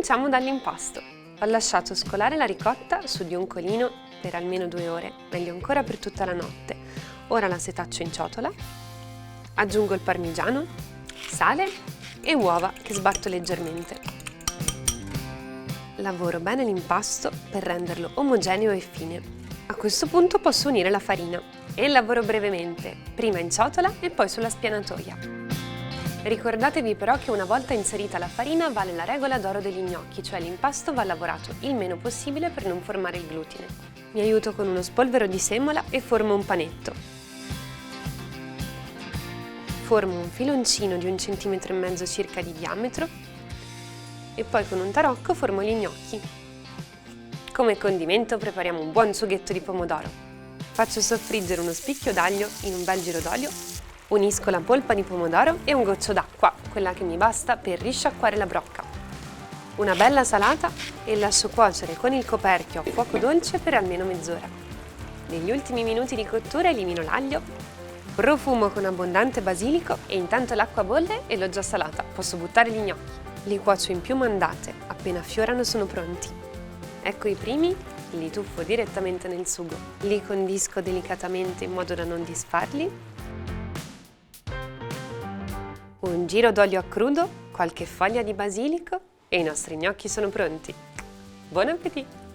Cominciamo dall'impasto. Ho lasciato scolare la ricotta su di un colino per almeno 2 ore, meglio ancora per tutta la notte. Ora la setaccio in ciotola, aggiungo il parmigiano, sale e uova che sbatto leggermente. Lavoro bene l'impasto per renderlo omogeneo e fine. A questo punto posso unire la farina e lavoro brevemente, prima in ciotola e poi sulla spianatoia. Ricordatevi però che una volta inserita la farina vale la regola d'oro degli gnocchi, cioè l'impasto va lavorato il meno possibile per non formare il glutine. Mi aiuto con uno spolvero di semola e formo un panetto. Formo un filoncino di 1,5 cm circa di diametro e poi con un tarocco formo gli gnocchi. Come condimento prepariamo un buon sughetto di pomodoro. Faccio soffriggere uno spicchio d'aglio in un bel giro d'olio. Unisco la polpa di pomodoro e un goccio d'acqua, quella che mi basta per risciacquare la brocca. Una bella salata e lascio cuocere con il coperchio a fuoco dolce per almeno mezz'ora. Negli ultimi minuti di cottura elimino l'aglio, profumo con abbondante basilico e intanto l'acqua bolle e l'ho già salata, posso buttare gli gnocchi. Li cuocio in più mandate, appena affiorano sono pronti. Ecco i primi, li tuffo direttamente nel sugo. Li condisco delicatamente in modo da non disfarli. Un giro d'olio a crudo, qualche foglia di basilico e i nostri gnocchi sono pronti. Buon appetito!